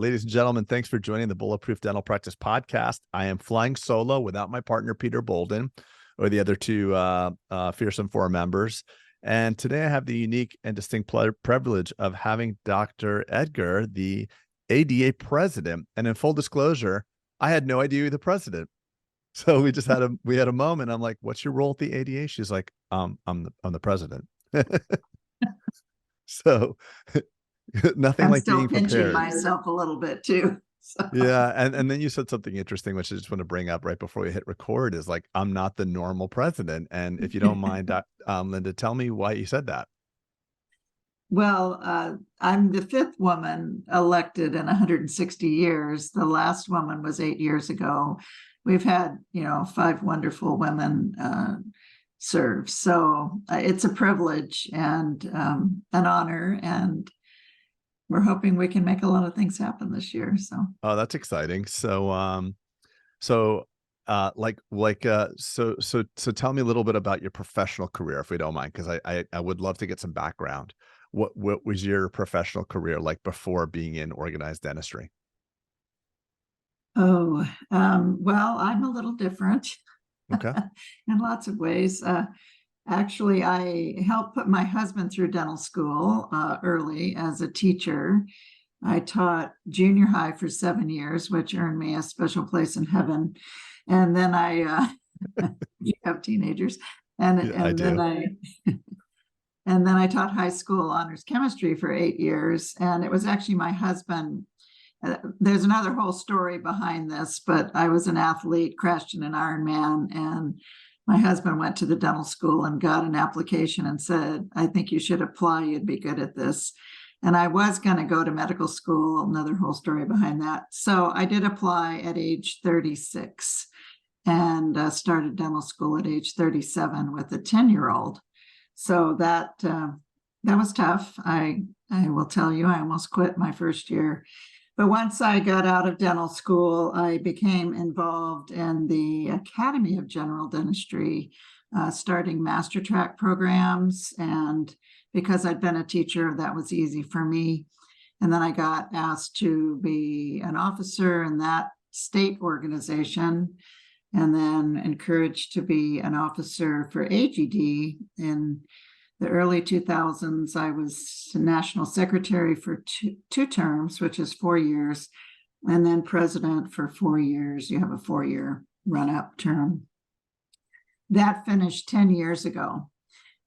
Ladies and gentlemen, thanks for joining the Bulletproof Dental Practice Podcast. I am flying solo without my partner, Peter Bolden, or the other two fearsome four members. And today I have the unique and distinct privilege of having Dr. Edgar, the ADA president. And in full disclosure, I had no idea you were the president. So we just had a moment. I'm like, what's your role at the ADA? She's like, I'm the president. So nothing like being prepared. I'm still pinching myself a little bit too. So. Yeah. And then you said something interesting, which I just want to bring up right before we hit record, is like, I'm not the normal president. And if you don't mind, Linda, tell me why you said that. Well, I'm the fifth woman elected in 160 years. The last woman was 8 years ago. We've had, 5 wonderful women serve. So it's a privilege and an honor, and we're hoping we can make a lot of things happen this year. So. Oh, that's exciting. So tell me a little bit about your professional career, if we don't mind, because I would love to get some background. What was your professional career like before being in organized dentistry? Oh, well, I'm a little different. Okay. In lots of ways. Actually, I helped put my husband through dental school early as a teacher. I taught junior high for 7 years, which earned me a special place in heaven. And then you have teenagers, and then I taught high school honors chemistry for 8 years. And it was actually my husband. There's another whole story behind this, but I was an athlete, crashed in an Ironman, and my husband went to the dental school and got an application and said, I think you should apply, you'd be good at this. And I was going to go to medical school, another whole story behind that. So I did apply at age 36 and started dental school at age 37 with a 10-year-old. So that was tough. I will tell you, I almost quit my first year. But once I got out of dental school, I became involved in the Academy of General Dentistry, starting master track programs. And because I'd been a teacher, that was easy for me. And then I got asked to be an officer in that state organization, and then encouraged to be an officer for AGD. In the early 2000s, I was national secretary for two terms, which is 4 years, and then president for 4 years. You have a 4-year run-up term. That finished 10 years ago.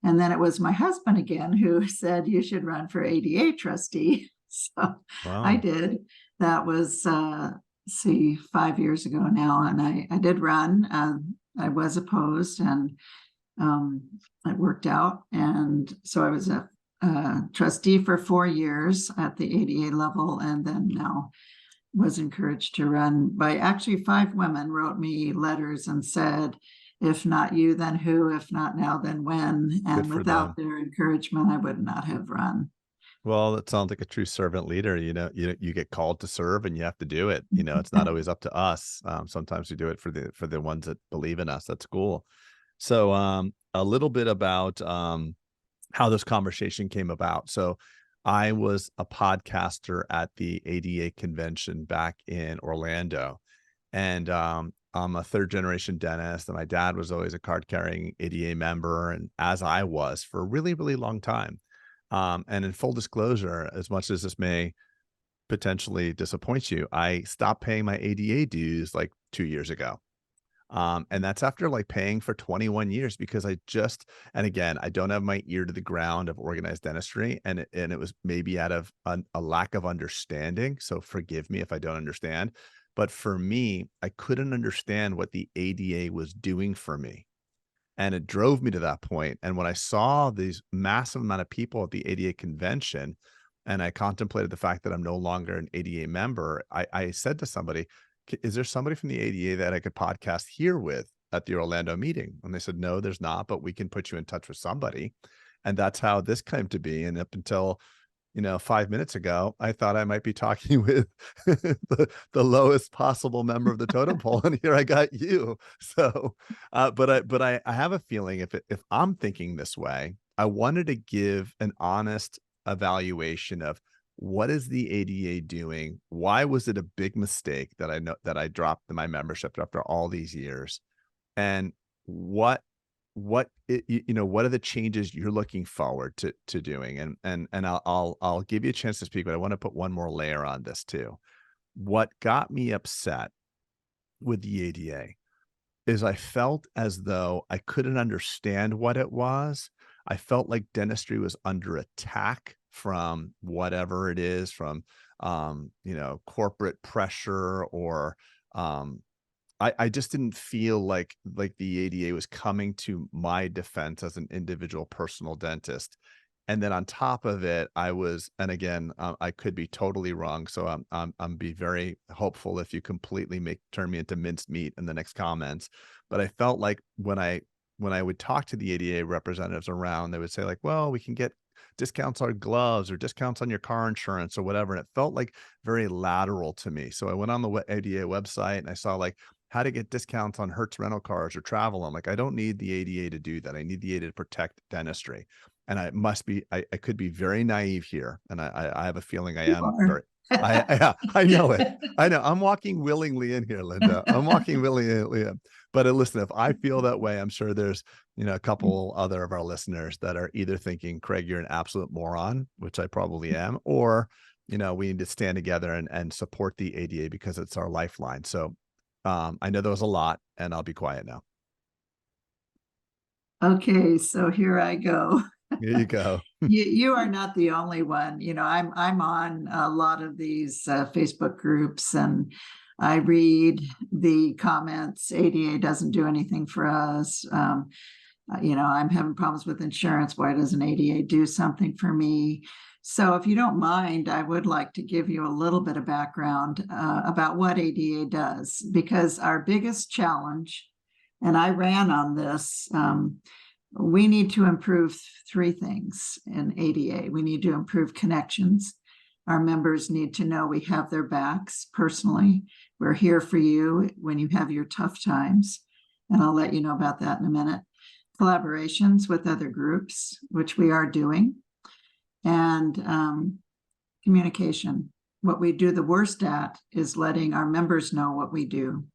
And then it was my husband again who said, you should run for ADA trustee. So wow. I did. That was, 5 years ago now. And I did run. I was opposed, and it worked out. And so I was a trustee for 4 years at the ADA level, and then now was encouraged to run by actually 5 women wrote me letters and said, if not you, then who? If not now, then when? And without their encouragement, I would not have run. Well, it sounds like a true servant leader. You get called to serve, and you have to do it. It's not always up to us. Sometimes we do it for the ones that believe in us. That's cool. So a little bit about how this conversation came about. So I was a podcaster at the ADA convention back in Orlando, and I'm a 3rd-generation dentist, and my dad was always a card-carrying ADA member, and as I was for a really, really long time. And in full disclosure, as much as this may potentially disappoint you, I stopped paying my ADA dues like 2 years ago. And that's after like paying for 21 years, because and again, I don't have my ear to the ground of organized dentistry, and it was maybe out of a lack of understanding. So forgive me if I don't understand, but for me, I couldn't understand what the ADA was doing for me. And it drove me to that point. And when I saw these massive amount of people at the ADA convention, and I contemplated the fact that I'm no longer an ADA member, I said to somebody, is there somebody from the ADA that I could podcast here with at the Orlando meeting? And they said, no, there's not, but we can put you in touch with somebody. And that's how this came to be. And up until, 5 minutes ago, I thought I might be talking with the lowest possible member of the totem pole. And here I got you. So, but I have a feeling if I'm thinking this way, I wanted to give an honest evaluation of what is the ADA doing? Why was it a big mistake that I know that I dropped my membership after all these years? And what are the changes you're looking forward to doing? And I'll give you a chance to speak, but I want to put one more layer on this too. What got me upset with the ADA is I felt as though I couldn't understand what it was. I felt like dentistry was under attack from whatever it is, from corporate pressure, or I just didn't feel like the ADA was coming to my defense as an individual personal dentist. And then on top of it, and again, I could be totally wrong. So I'm be very hopeful if you completely turn me into minced meat in the next comments. But I felt like when I would talk to the ADA representatives around, they would say like, well, we can get discounts on gloves or discounts on your car insurance or whatever. And it felt like very lateral to me. So I went on the ADA website and I saw like how to get discounts on Hertz rental cars or travel. I'm like, I don't need the ADA to do that. I need the ADA to protect dentistry. And I could be very naive here. And I have a feeling I You am are. very, I know it. I know I'm walking willingly in here, Linda. I'm walking willingly in. But listen, if I feel that way, I'm sure there's, a couple other of our listeners that are either thinking, Craig, you're an absolute moron, which I probably am, or, we need to stand together and support the ADA because it's our lifeline. So I know there was a lot, and I'll be quiet now. Okay, so here I go. Here you go. You are not the only one. I'm on a lot of these Facebook groups, and I read the comments. ADA doesn't do anything for us. I'm having problems with insurance. Why doesn't ADA do something for me? So if you don't mind, I would like to give you a little bit of background about what ADA does, because our biggest challenge, and I ran on this, we need to improve three things in ADA. We need to improve connections. Our members need to know we have their backs personally. We're here for you when you have your tough times. And I'll let you know about that in a minute. Collaborations with other groups, which we are doing. And communication. What we do the worst at is letting our members know what we do.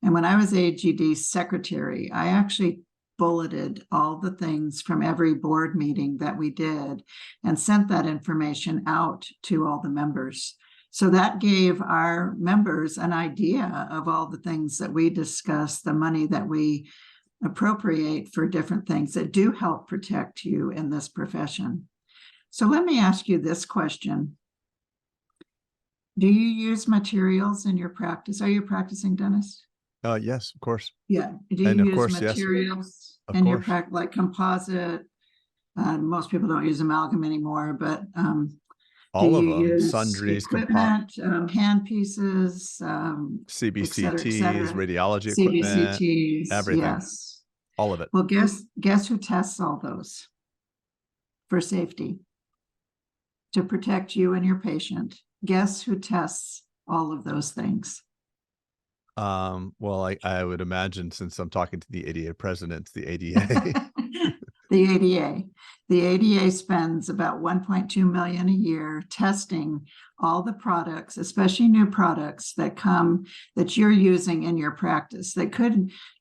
And when I was AGD secretary, I actually bulleted all the things from every board meeting that we did and sent that information out to all the members. So that gave our members an idea of all the things that we discuss, the money that we appropriate for different things that do help protect you in this profession. So let me ask you this question. Do you use materials in your practice? Are you a practicing dentist? Yes, of course. Yeah. Do you And of use course, materials Of in your course. practice, like composite? Most people don't use amalgam anymore, but do All of you them, use sundries, equipment, hand pieces, et CBCTs, cetera, radiology equipment, CBCTs? everything, Yes. all of it. Well, guess who tests all those for safety, to protect you and your patient? Guess who tests all of those things? Well, I would imagine, since I'm talking to the ADA president, the ADA. The ADA. The ADA spends about 1.2 million a year testing all the products, especially new products that you're using in your practice that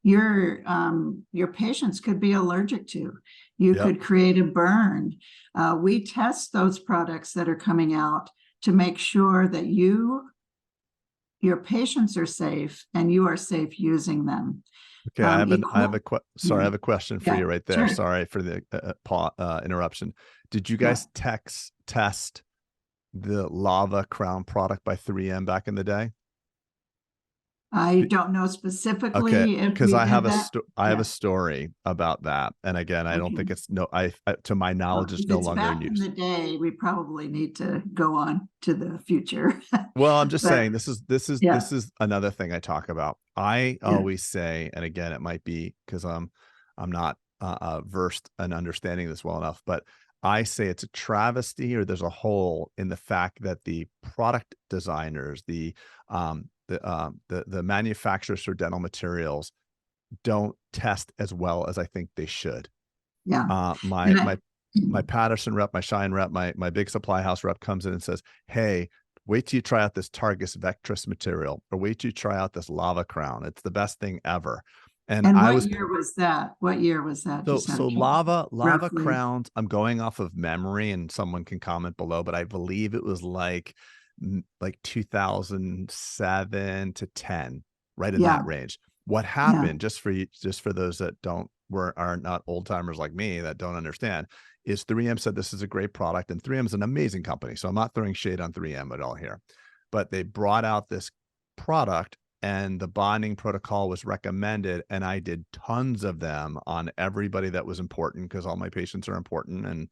your patients could be allergic to. You Yep. could create a burn. We test those products that are coming out to make sure that your patients are safe and you are safe using them. Okay, I have a question for you right there. Sure. Sorry for the interruption. Did you guys test the Lava Crown product by 3M back in the day? I don't know Okay, specifically if because we I have did that. I have a story about that. And again, I don't think it's to my knowledge, it's If no it's longer in back in the use. day, we probably need to go on to the future. Well, I'm just But saying this yeah, is another thing I talk about. I yeah, always say, and again, it might be because I'm not versed and understanding this well enough, but I say it's a travesty, or there's a hole in the fact that the product designers, the manufacturers for dental materials don't test as well as I think they should. yeah. My And my my Patterson rep, my Shine rep, my big supply house rep comes in and says, hey, wait till you try out this Targus Vectrus material, or wait till you try out this lava crown. It's the best thing ever. And And I what was year was that? What year was that? so Just out so of curiosity, lava roughly. crowns, I'm going off of memory and someone can comment below, but I believe it was like 2007 to 10, right in Yeah, that range. What yeah, happened, just for you, just for those that are not old timers like me that don't understand, is 3M said this is a great product, and 3M is an amazing company. So I'm not throwing shade on 3M at all here, but they brought out this product and the bonding protocol was recommended, and I did tons of them on everybody that was important, because all my patients are important.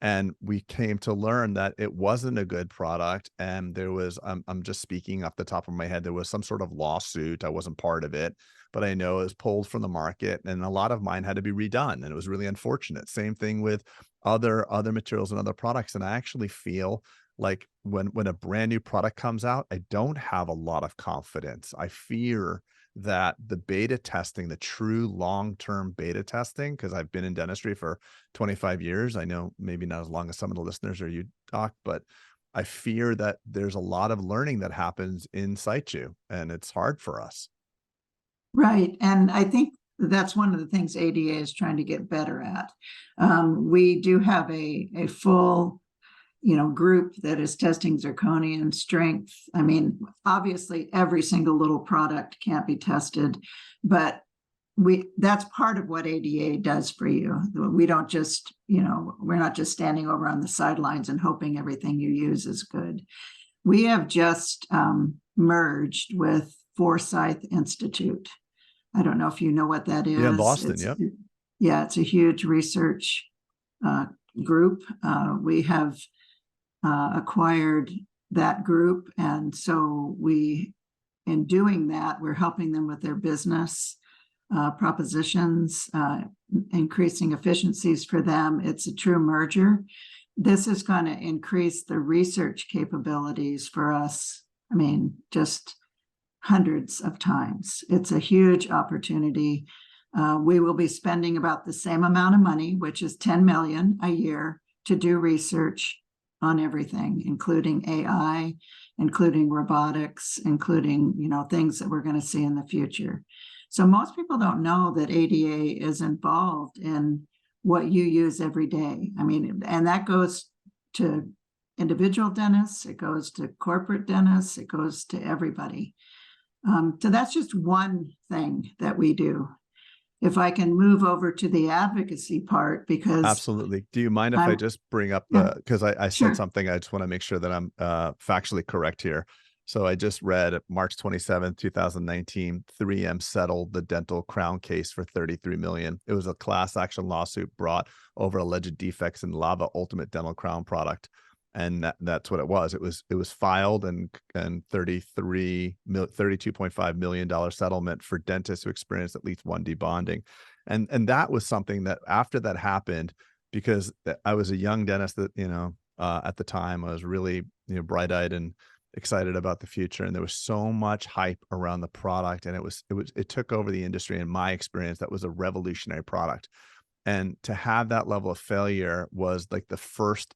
And we came to learn that it wasn't a good product, and there was, I'm just speaking off the top of my head, there was some sort of lawsuit. I wasn't part of it, but I know it was pulled from the market, and a lot of mine had to be redone, and it was really unfortunate. Same thing with other materials and other products. And I actually feel like when a brand new product comes out, I don't have a lot of confidence. I fear that the beta testing, the true long-term beta testing, because I've been in dentistry for 25 years. I know maybe not as long as some of the listeners or you, Doc, but I fear that there's a lot of learning that happens in situ, and it's hard for us. right. And I think that's one of the things ADA is trying to get better at. We do have a full, group that is testing zirconium strength. I mean, obviously every single little product can't be tested, but that's part of what ADA does for you. We don't just, we're not just standing over on the sidelines and hoping everything you use is good. We have just merged with Forsyth Institute. I don't know if you know what that is. Yeah, in Boston. Yep. It's a huge research group. We have acquired that group. And so in doing that, we're helping them with their business propositions, increasing efficiencies for them. It's a true merger. This is going to increase the research capabilities for us. I mean, just hundreds of times. It's a huge opportunity. We will be spending about the same amount of money, which is 10 million a year, to do research on everything, including AI, including robotics, including, things that we're going to see in the future. So most people don't know that ADA is involved in what you use every day. I mean, and that goes to individual dentists, it goes to corporate dentists, it goes to everybody. So that's just one thing that we do. If I can move over to the advocacy part, because Absolutely. Do you mind if I just bring up because I sure. said something, I just want to make sure that I'm factually correct here. So I just read March 27th, 2019, 3M settled the dental crown case for 33 million. It was a class action lawsuit brought over alleged defects in Lava Ultimate Dental Crown product. And that's what it was. It was filed and $32.5 million settlement for dentists who experienced at least one debonding. And that was something that after that happened, because I was a young dentist that, at the time I was really, bright-eyed and excited about the future. And there was so much hype around the product, and it took over the industry. In my experience, that was a revolutionary product. And to have that level of failure was like the first,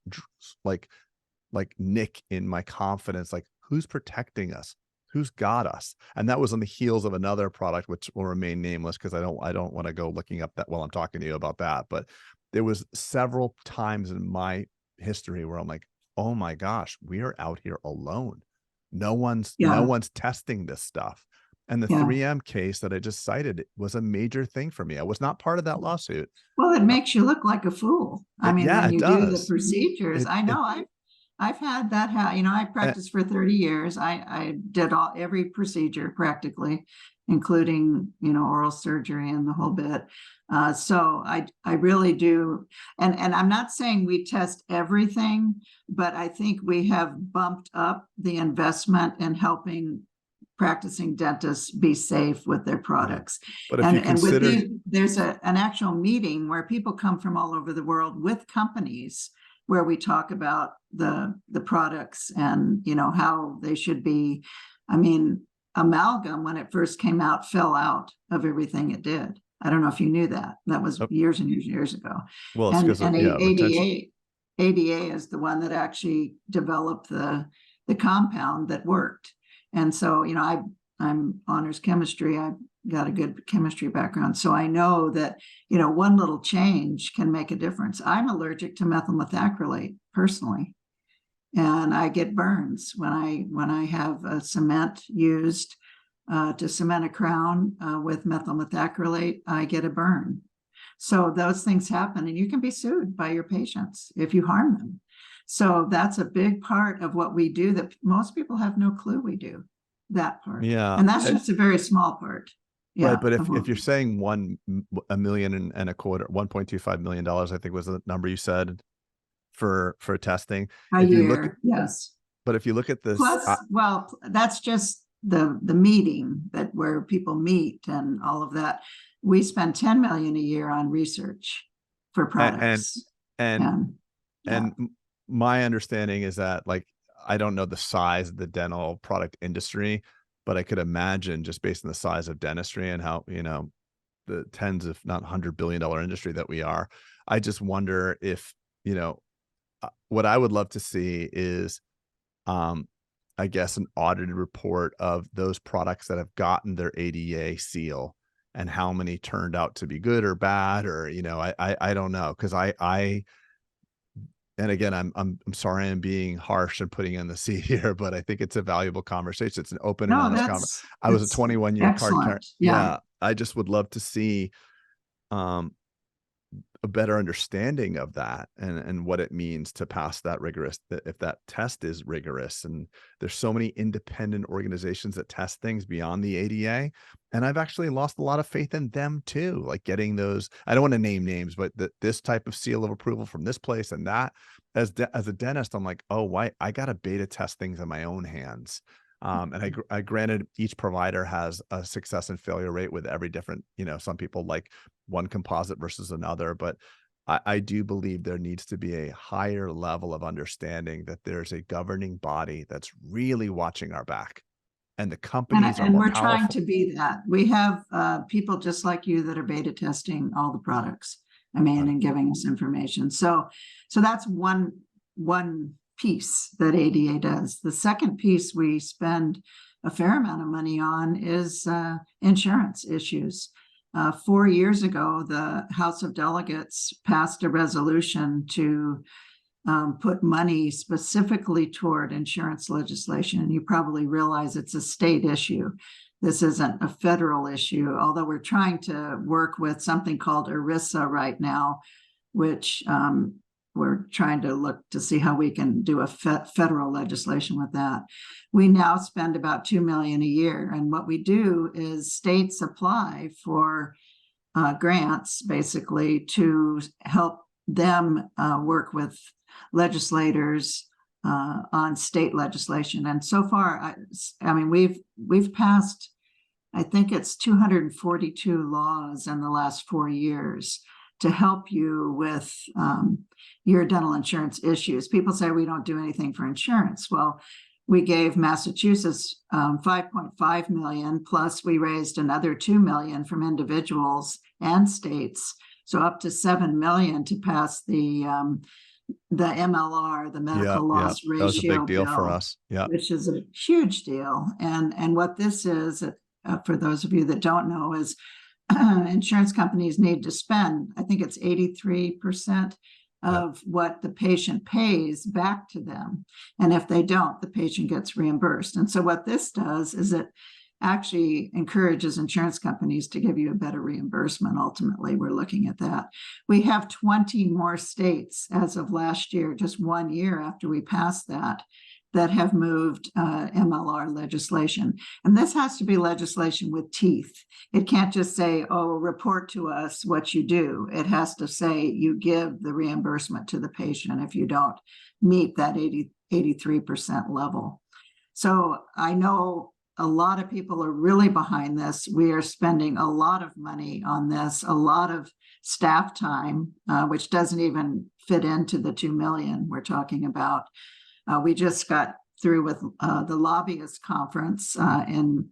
like nick in my confidence, like who's protecting us, who's got us. And that was on the heels of another product, which will remain nameless because I don't want to go looking up that while I'm talking to you about that. But there was several times in my history where I'm like, oh my gosh, we are out here alone. No one's testing this stuff. And the 3M case that I just cited was a major thing for me. I was not part of that lawsuit. Well, it makes you look like a fool. I mean, when you do the procedures, I know I've had that. I practiced for 30 years. I did every procedure practically, including, oral surgery and the whole bit. So I really do. And I'm not saying we test everything, but I think we have bumped up the investment in helping practicing dentists be safe with their products. But if you consider, there's an actual meeting where people come from all over the world with companies where we talk about the products and, how they should be. I mean, amalgam, when it first came out, fell out of everything it did. I don't know if you knew that. That was Oh, years and years and years ago. well, it's And because of, yeah, retention. ADA is the one that actually developed the compound that worked. And so, you know, I'm honors chemistry. I've got a good chemistry background. So I know that, you know, one little change can make a difference. I'm allergic to methyl methacrylate personally, and I get burns when I have a cement used to cement a crown with methyl methacrylate. I get a burn. So those things happen, and you can be sued by your patients if you harm them. So that's a big part of what we do that most people have no clue we do, that part. Yeah. And that's just a very small part. Yeah. Right. But if you're saying $1.25 million, $1.25 million, I think was the number you said for testing. A If you year, look, yes. but if you look at this, Plus, well, that's just the meeting that where people meet and all of that. We spend 10 million a year on research for products. and Yeah. my understanding is that, like, I don't know the size of the dental product industry, but I could imagine, just based on the size of dentistry and how, you know, the tens if not $100 billion industry that we are, I just wonder if, you know, what I would love to see is, I guess, an audited report of those products that have gotten their ADA seal and how many turned out to be good or bad, or, you know, I don't know. Cause and again, I'm sorry I'm being harsh and putting in the seat here, but I think it's a valuable conversation. It's an open and No, honest conversation. I was a that's 21-year card carrier. excellent. Yeah. Yeah. I just would love to see, a better understanding of that and what it means to pass that rigorous, if that test is rigorous. And there's so many independent organizations that test things beyond the ADA. And I've actually lost a lot of faith in them too. Like getting those, I don't want to name names, but this type of seal of approval from this place and that. As a dentist, I'm like, oh, why? I got to beta test things in my own hands. And I granted each provider has a success and failure rate with every different, you know, some people like one composite versus another, but I do believe there needs to be a higher level of understanding that there's a governing body that's really watching our back, and the companies are And more we're trying powerful. to be that. We have people just like you that are beta testing all the products. I mean, Right. and giving us information. So that's one piece that ADA does. The second piece we spend a fair amount of money on is insurance issues. 4 years ago, the House of Delegates passed a resolution to put money specifically toward insurance legislation. And you probably realize it's a state issue. This isn't a federal issue, although we're trying to work with something called ERISA right now, which we're trying to look to see how we can do a federal legislation with that. We now spend about $2 million a year. And what we do is states apply for grants, basically, to help them work with legislators on state legislation. And so far, I mean, we've passed, I think it's 242 laws in the last 4 years to help you with your dental insurance issues. People say we don't do anything for insurance. Well, we gave Massachusetts 5.5 million, plus we raised another 2 million from individuals and states, so up to 7 million to pass the MLR, the medical loss ratio. That was a big deal bill, for us. Yeah, which is a huge deal. And what this is, for those of you that don't know, is insurance companies need to spend, I think it's 83% of what the patient pays back to them. And if they don't, the patient gets reimbursed. And so what this does is it actually encourages insurance companies to give you a better reimbursement. Ultimately, we're looking at that. We have 20 more states as of last year, just 1 year after we passed that have moved MLR legislation. And this has to be legislation with teeth. It can't just say, oh, report to us what you do. It has to say you give the reimbursement to the patient if you don't meet that 83% level. So I know a lot of people are really behind this. We are spending a lot of money on this, a lot of staff time, which doesn't even fit into the 2 million we're talking about. We just got through with the lobbyist conference in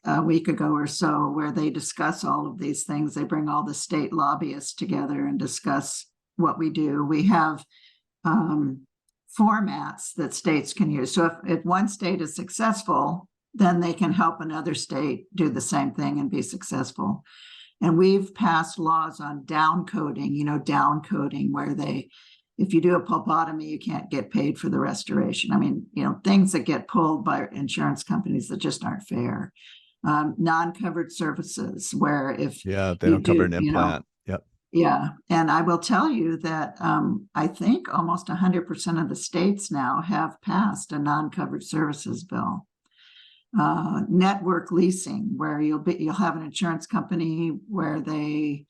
a week ago or so, where they discuss all of these things. They bring all the state lobbyists together and discuss what we do. We have formats that states can use. So if one state is successful, then they can help another state do the same thing and be successful. And we've passed laws on downcoding, downcoding, where if you do a pulpotomy, you can't get paid for the restoration. I mean, things that get pulled by insurance companies that just aren't fair. Non-covered services, where if they don't cover an implant. Yep. Yeah. And I will tell you that I think almost 100% of the states now have passed a non-covered services bill. Network leasing, where you'll have an insurance company where they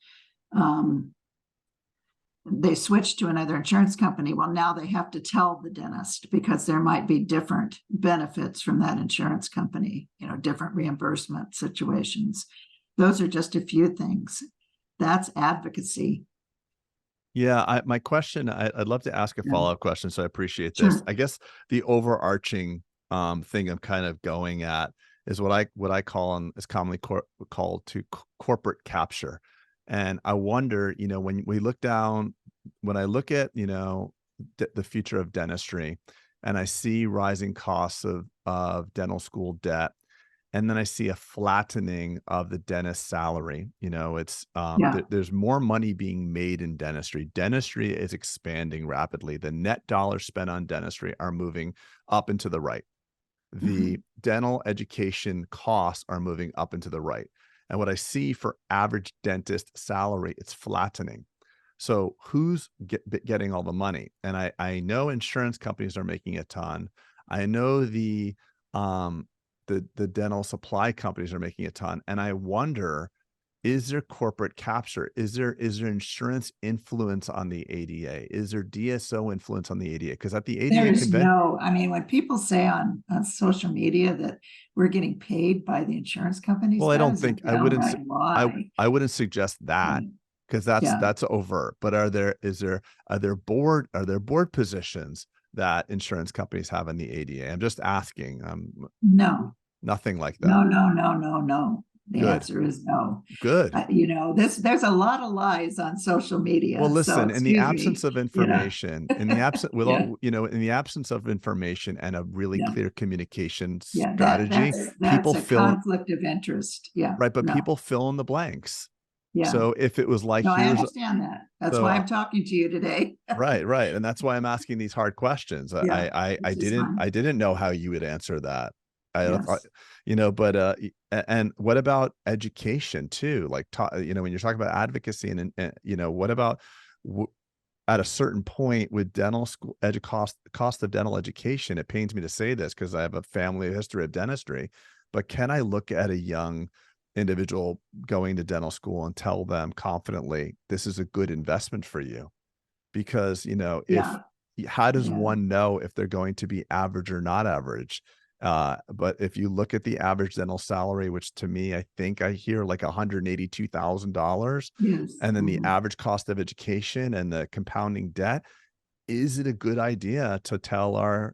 switch to another insurance company. Well, now they have to tell the dentist, because there might be different benefits from that insurance company, different reimbursement situations. Those are just a few things. That's advocacy. Yeah, my question, I'd love to ask a follow-up question, so I appreciate this. Sure. I guess the overarching thing I'm kind of going at is what I call is commonly called to corporate capture. And I wonder, when I look at, the future of dentistry, and I see rising costs of dental school debt, and then I see a flattening of the dentist salary. There's more money being made in dentistry. Dentistry is expanding rapidly. The net dollars spent on dentistry are moving up and to the right. The dental education costs are moving up and to the right. And what I see for average dentist salary, it's flattening. So who's getting all the money? And I know insurance companies are making a ton. I know the dental supply companies are making a ton. And I wonder, is there corporate capture? Is there insurance influence on the ADA? Is there DSO influence on the ADA? Because at the ADA convention, when people say on social media that we're getting paid by the insurance companies, well, I wouldn't suggest that, because that's overt. But are there board positions that insurance companies have in the ADA? I'm just asking. No. Nothing like that. No. The answer is no. Good. There's a lot of lies on social media. Well, listen, so, in the absence of information, in the absence of information and a really clear communication strategy, that's a conflict of interest. Yeah. Right. But people fill in the blanks. Yeah. So if it was like, I understand that. That's why I'm talking to you today. Right. And that's why I'm asking these hard questions. I didn't know how you would answer that. And what about education too? Like, when you're talking about advocacy and what about at a certain point with dental school cost of dental education? It pains me to say this because I have a family history of dentistry, but can I look at a young individual going to dental school and tell them confidently, this is a good investment for you? Because, how does one know if they're going to be average or not average? But if you look at the average dental salary, which to me, I think I hear like $182,000, and then the average cost of education and the compounding debt, is it a good idea to tell our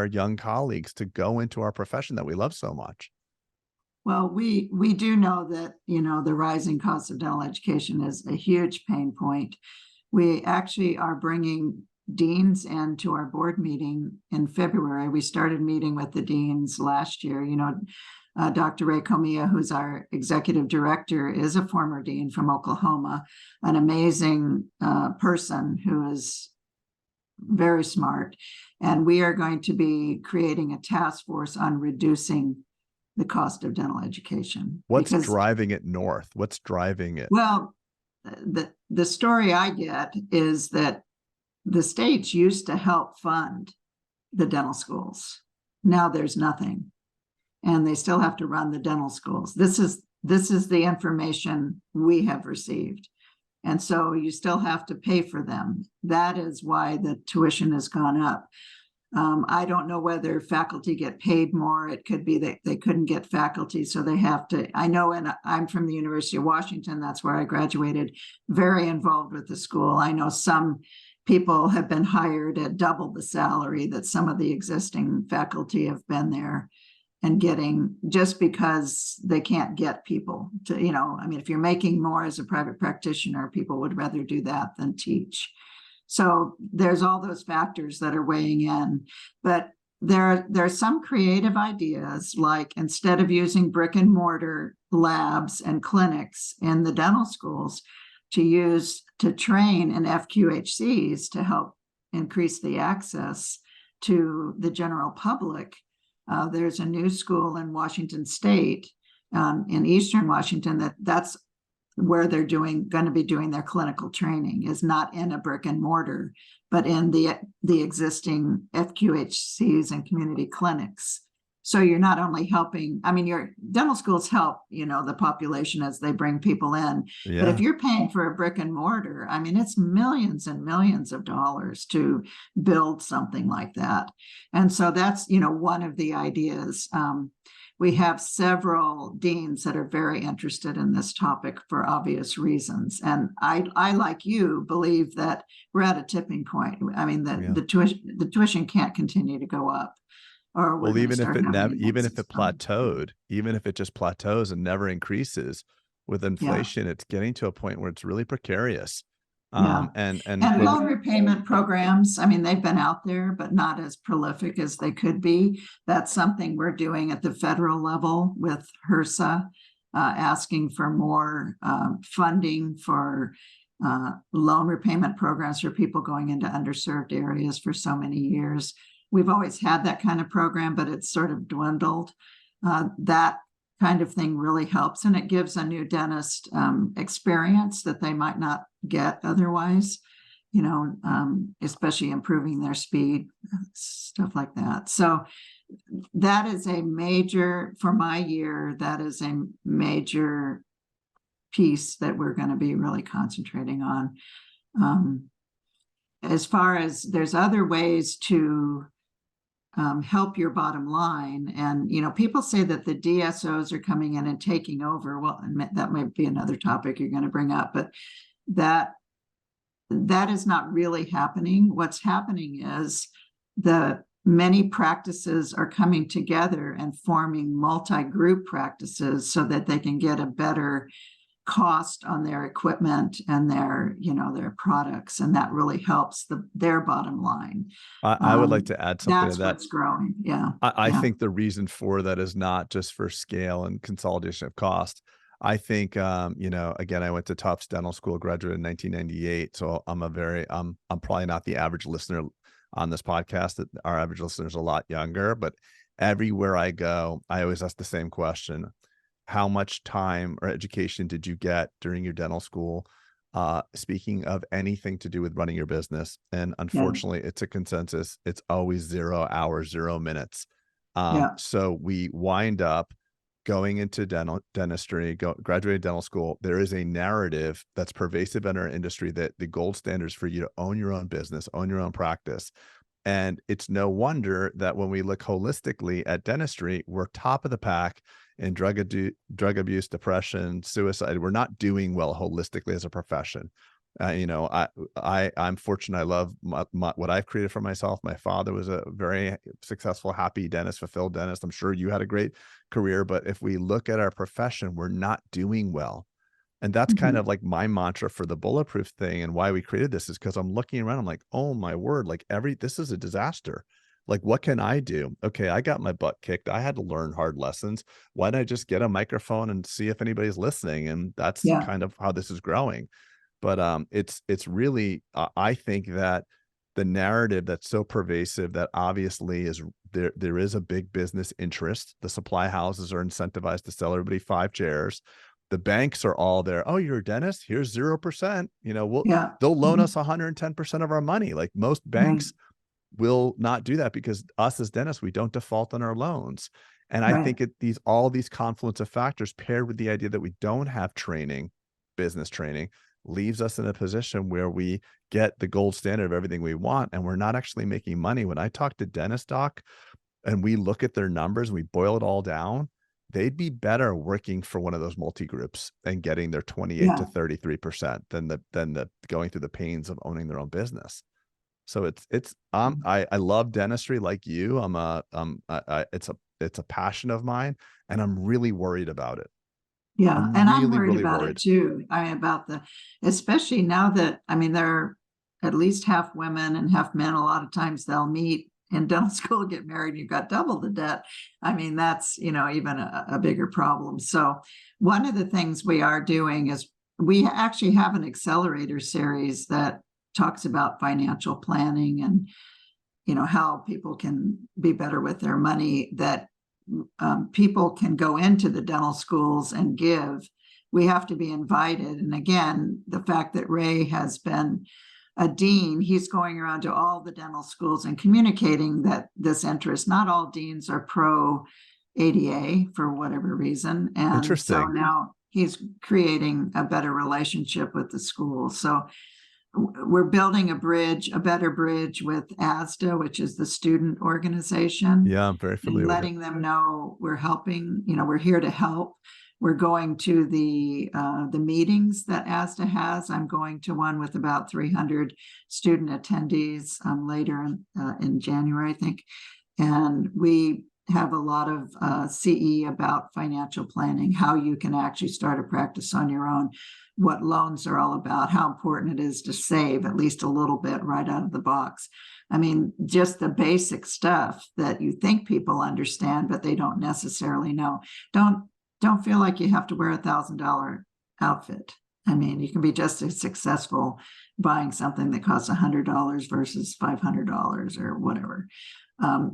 young colleagues to go into our profession that we love so much? Well, we do know that, the rising cost of dental education is a huge pain point. We actually are bringing deans into our board meeting in February. We started meeting with the deans last year. Dr. Ray Comia, who's our executive director, is a former dean from Oklahoma, an amazing person who is very smart. And we are going to be creating a task force on reducing the cost of dental education. What's driving it north? What's driving it? Well, the story I get is that the states used to help fund the dental schools. Now there's nothing, and they still have to run the dental schools. This is the information we have received. And so you still have to pay for them. That is why the tuition has gone up. I don't know whether faculty get paid more. It could be that they couldn't get faculty, so they have to. I know, and I'm from the University of Washington. That's where I graduated, very involved with the school. I know some people have been hired at double the salary that some of the existing faculty have been there. and getting, just because they can't get people to, I mean, if you're making more as a private practitioner, people would rather do that than teach. So there's all those factors that are weighing in, but there are some creative ideas, like instead of using brick and mortar labs and clinics in the dental schools, to train in FQHCs to help increase the access to the general public. There's a new school in Washington State, in Eastern Washington, that's where they're going to be doing their clinical training, is not in a brick and mortar, but in the existing FQHCs and community clinics. So you're not only helping, I mean, your dental schools help, the population as they bring people in. Yeah. But if you're paying for a brick and mortar, I mean, it's millions and millions of dollars to build something like that. And so that's, one of the ideas. We have several deans that are very interested in this topic for obvious reasons. And I like you, believe that we're at a tipping point. I mean, the tuition can't continue to go up. Or well, even if it plateaued, even if it just plateaus and never increases with inflation, it's getting to a point where it's really precarious. And loan repayment programs, I mean, they've been out there, but not as prolific as they could be. That's something we're doing at the federal level with HRSA, asking for more funding for loan repayment programs for people going into underserved areas for so many years. We've always had that kind of program, but it's sort of dwindled. That kind of thing really helps, and it gives a new dentist experience that they might not get otherwise, especially improving their speed, stuff like that. So that is a major, for my year, that is a major piece that we're going to be really concentrating on. As far as there's other ways to help your bottom line. And, people say that the DSOs are coming in and taking over. Well, that might be another topic you're going to bring up, but that is not really happening. What's happening is the many practices are coming together and forming multi-group practices so that they can get a better cost on their equipment and their products, and that really helps their bottom line. I would like to add something to that. That's what's growing. I think the reason for that is not just for scale and consolidation of cost. I think again, I went to Tufts Dental School, graduated in 1998, so I'm probably not the average listener on this podcast. That our average listener is a lot younger, but everywhere I go, I always ask the same question: how much time or education did you get during your dental school? Speaking of anything to do with running your business. And unfortunately, it's a consensus. It's always 0 hours, 0 minutes. So we wind up going into dentistry, graduated dental school. There is a narrative that's pervasive in our industry that the gold standards for you to own your own business, own your own practice. And it's no wonder that when we look holistically at dentistry, we're top of the pack in drug abuse, depression, suicide. We're not doing well holistically as a profession. I'm fortunate. I love what I've created for myself. My father was a very successful, happy dentist, fulfilled dentist. I'm sure you had a great career, but if we look at our profession, we're not doing well. And that's kind of like my mantra for the Bulletproof thing, and why we created this is because I'm looking around, I'm like, oh my word, like this is a disaster. Like, what can I do? Okay, I got my butt kicked. I had to learn hard lessons. Why don't I just get a microphone and see if anybody's listening? And that's kind of how this is growing. But it's really, I think that the narrative that's so pervasive that obviously is there is a big business interest. The supply houses are incentivized to sell everybody 5 chairs. The banks are all there. Oh, you're a dentist? Here's 0%. They'll loan us 110% of our money. Like, most banks will not do that because us as dentists, we don't default on our loans. And I think all these confluence of factors paired with the idea that we don't have training, business training, leaves us in a position where we get the gold standard of everything we want, and we're not actually making money. When I talk to dentist doc and we look at their numbers and we boil it all down, they'd be better working for one of those multi-groups and getting their 28 to 33% than the going through the pains of owning their own business. So I love dentistry like you. It's a it's a passion of mine, and I'm really worried about it. Yeah, I'm and I'm really, worried really about it worried. too. I mean, about especially now that, I mean, they're at least half women and half men. A lot of times they'll meet in dental school, get married, and you've got double the debt. I mean, that's, even a bigger problem. So one of the things we are doing is we actually have an accelerator series that talks about financial planning and, how people can be better with their money, that people can go into the dental schools and give. We have to be invited. And again, the fact that Ray has been a dean, he's going around to all the dental schools and communicating that this interest, not all deans are pro ADA for whatever reason. And so Interesting. now he's creating a better relationship with the schools. So we're building a better bridge with ASDA, which is the student organization, Yeah, I'm very and familiar with it. letting them know we're helping, we're here to help. We're going to the meetings that ASDA has. I'm going to one with about 300 student attendees later in January, I think. And we have a lot of CE about financial planning, how you can actually start a practice on your own, what loans are all about, how important it is to save at least a little bit right out of the box. I mean, just the basic stuff that you think people understand, but they don't necessarily know. Don't feel like you have to wear $1,000 outfit. I mean, you can be just as successful buying something that costs $100 versus $500 or whatever.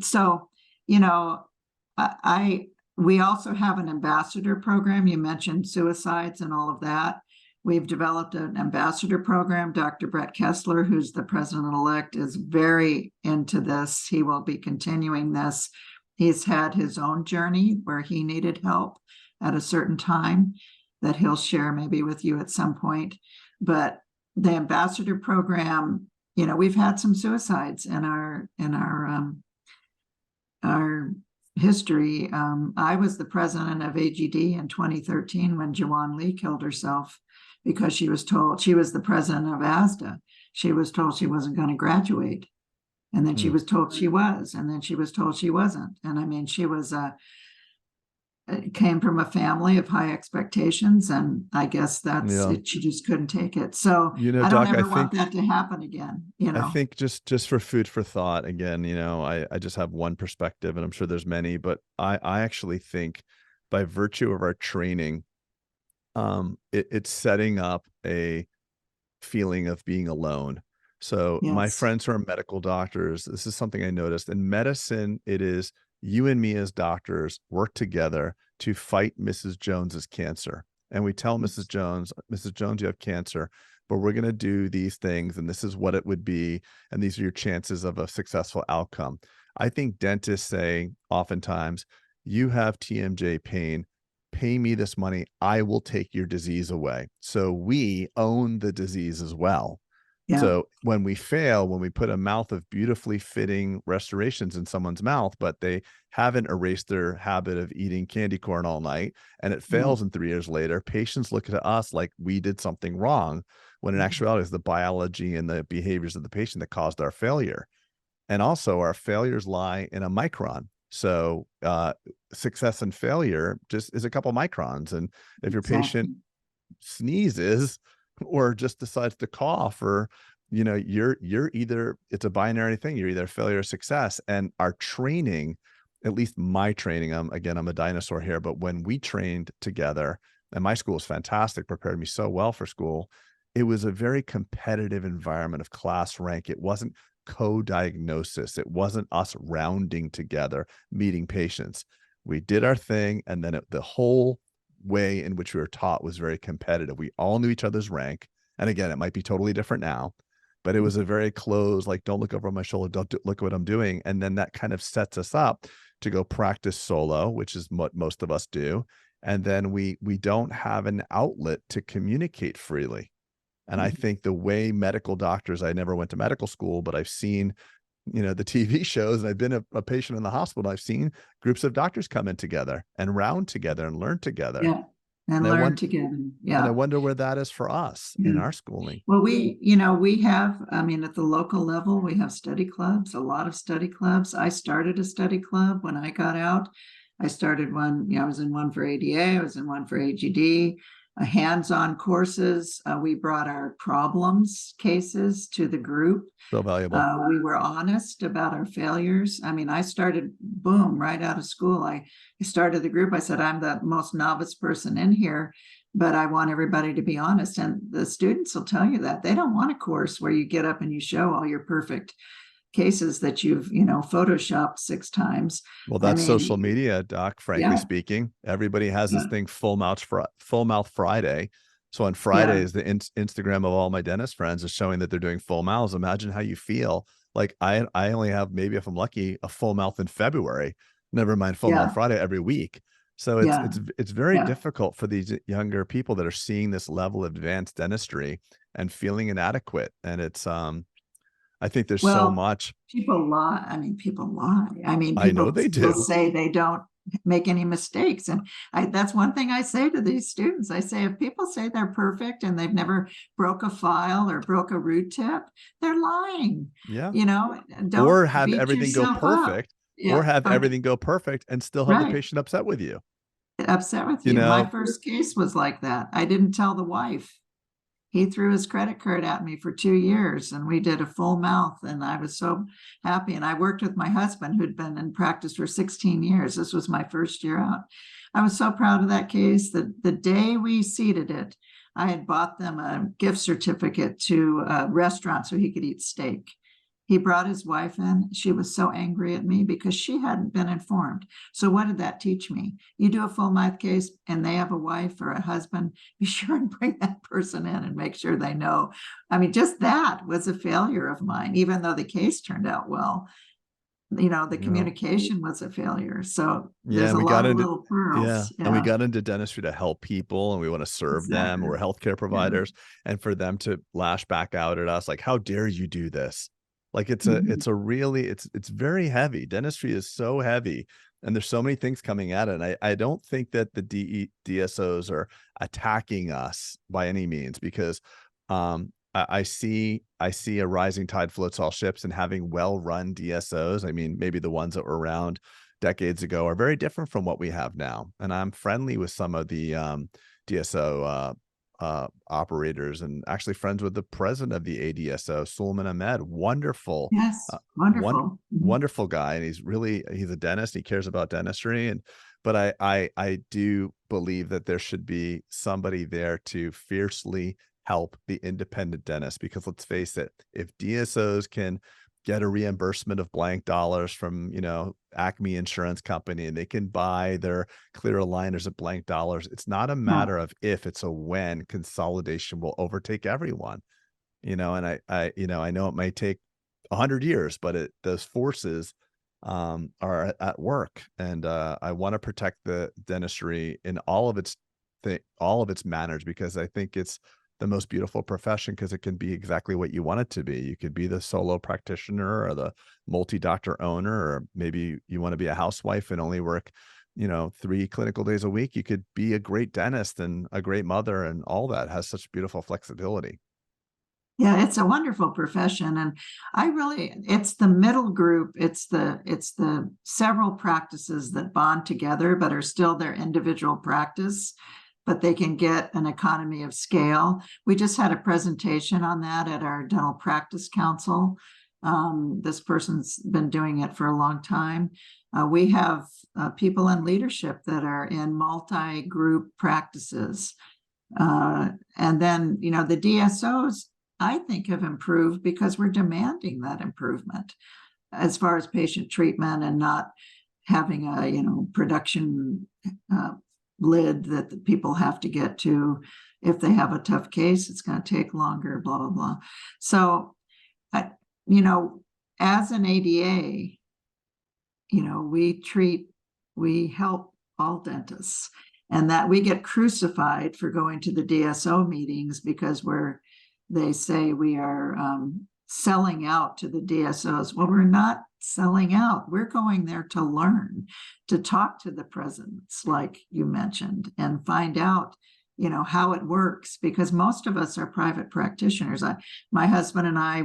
So, we also have an ambassador program. You mentioned suicides and all of that. We've developed an ambassador program. Dr. Brett Kessler, who's the president-elect, is very into this. He will be continuing this. He's had his own journey where he needed help at a certain time that he'll share maybe with you at some point. But the ambassador program, we've had some suicides in our history. I was the president of AGD in 2013 when Jawan Lee killed herself because she was told, she was the president of ASDA. She was told she wasn't going to graduate. And then she was told she was, and then she was told she wasn't. And I mean, she was came from a family of high expectations, and I guess that's it. She just couldn't take it. So I don't Doc, ever want that to happen again. I think just for food for thought, again, I just have one perspective, and I'm sure there's many, but I actually think by virtue of our training, it's setting up a feeling of being alone. So my Yes. friends who are medical doctors, this is something I noticed in medicine. It is you and me as doctors work together to fight Mrs. Jones's cancer. And we tell Mrs. Jones, you have cancer, but we're going to do these things, and this is what it would be, and these are your chances of a successful outcome. I think dentists say oftentimes, you have TMJ pain, pay me this money, I will take your disease away. So we own the disease as well. Yeah. So when we fail, when we put a mouth of beautifully fitting restorations in someone's mouth, but they haven't erased their habit of eating candy corn all night, and it fails, and 3 years later, patients look at us like we did something wrong, when in actuality it's the biology and the behaviors of the patient that caused our failure. And also our failures lie in a micron. So success and failure just is a couple microns. And if your patient sneezes or just decides to cough, or you're either, it's a binary thing, you're either failure or success. And our training, at least my training, I'm a dinosaur here, but when we trained together, and my school was fantastic, prepared me so well for school, it was a very competitive environment of class rank. It wasn't co-diagnosis. It wasn't us rounding together, meeting patients. We did our thing, and then the whole way in which we were taught was very competitive. We all knew each other's rank. And again, it might be totally different now, but it was a very close, like, don't look over my shoulder, don't look at what I'm doing. And then that kind of sets us up to go practice solo, which is what most of us do. And then we don't have an outlet to communicate freely. And I think the way medical doctors, I never went to medical school, but I've seen, the TV shows, and I've been a patient in the hospital. I've seen groups of doctors come in together and round together and learn together. Yeah. and And I learn want, together. and I Yeah. wonder where that is for us in Yeah. our schooling. Well, we have, I mean, at the local level, we have study clubs, a lot of study clubs. I started a study club when I got out. I started one, I was in one for ADA, I was in one for AGD, hands-on courses. We brought our problems cases to the group. So valuable. We were honest about our failures. I mean, I started, boom, right out of school. I started the group. I said, I'm the most novice person in here, but I want everybody to be honest. And the students will tell you that they don't want a course where you get up and you show all your perfect cases that you've, photoshopped 6 times. Well, I that's social mean, media, Doc, frankly yeah, speaking. Everybody has this yeah, thing full mouth Friday. So on yeah, Fridays, the Instagram of all my dentist friends is showing that they're doing full mouths. Imagine how you feel. Like I only have, maybe if I'm lucky, a full mouth in February, never mind full mouth yeah, Friday every week. So yeah, it's very yeah. difficult for these younger people that are seeing this level of advanced dentistry and feeling inadequate. And I think there's so Well, much. people lie. I mean, people lie. I mean, I know people they will do. say they don't make any mistakes. And that's one thing I say to these students. I say, if people say they're perfect and they've never broke a file or broke a root tip, they're lying. Yeah. Don't Or have beat everything go yourself up. perfect, or Yeah, have everything go perfect and still have the right. patient upset with you. Upset with You you. My know, first case was like that. I didn't tell the wife. He threw his credit card at me for 2 years and we did a full mouth and I was so happy. And I worked with my husband who'd been in practice for 16 years. This was my first year out. I was so proud of that case that the day we seated it, I had bought them a gift certificate to a restaurant so he could eat steak. He brought his wife in. She was so angry at me because she hadn't been informed. So what did that teach me? You do a full mouth case and they have a wife or a husband, be sure and bring that person in and make sure they know. I mean, just that was a failure of mine, even though the case turned out well. The yeah. communication was a failure. So Yeah, there's and a we lot got of into little yeah, pearls. and we Yeah, got into dentistry to help people and we want to serve them. exactly. We're healthcare Yeah. providers, and for them to lash back out at us like, how dare you do this? Like Mhm. it's a really it's very heavy. Dentistry is so heavy and there's so many things coming at it. And I don't think that the DSOs are attacking us by any means because I see a rising tide floats all ships, and having well-run DSOs, I mean, maybe the ones that were around decades ago are very different from what we have now. And I'm friendly with some of the DSO operators, and actually friends with the president of the ADSO, Suleiman Ahmed. Wonderful, Yes, one wonderful. Mhm. wonderful guy, and he's a dentist. He cares about dentistry, and but I do believe that there should be somebody there to fiercely help the independent dentist, because let's face it, if DSOs can get a reimbursement of blank dollars from, Acme Insurance Company, and they can buy their clear aligners at blank dollars, it's not a Yeah. matter of if, it's a when consolidation will overtake everyone. And I know it may take 100 years, but those forces are at work. And I want to protect the dentistry in all of its manners, because I think it's the most beautiful profession, because it can be exactly what you want it to be. You could be the solo practitioner or the multi-doctor owner, or maybe you want to be a housewife and only work 3 clinical days a week. You could be a great dentist and a great mother, and all that has such beautiful flexibility. Yeah, it's a wonderful profession. And it's the middle group. It's the several practices that bond together, but are still their individual practice, but they can get an economy of scale. We just had a presentation on that at our dental practice council. This person's been doing it for a long time. We have people in leadership that are in multi-group practices. And then, the DSOs, I think, have improved because we're demanding that improvement as far as patient treatment and not having a, production lid that the people have to get to. If they have a tough case, it's going to take longer, blah, blah, blah. So, I, as an ADA, we help all dentists, and that we get crucified for going to the DSO meetings because they say we are selling out to the DSOs. Well, we're not selling out. We're going there to learn, to talk to the presidents, like you mentioned, and find out, how it works, because most of us are private practitioners. My husband and I,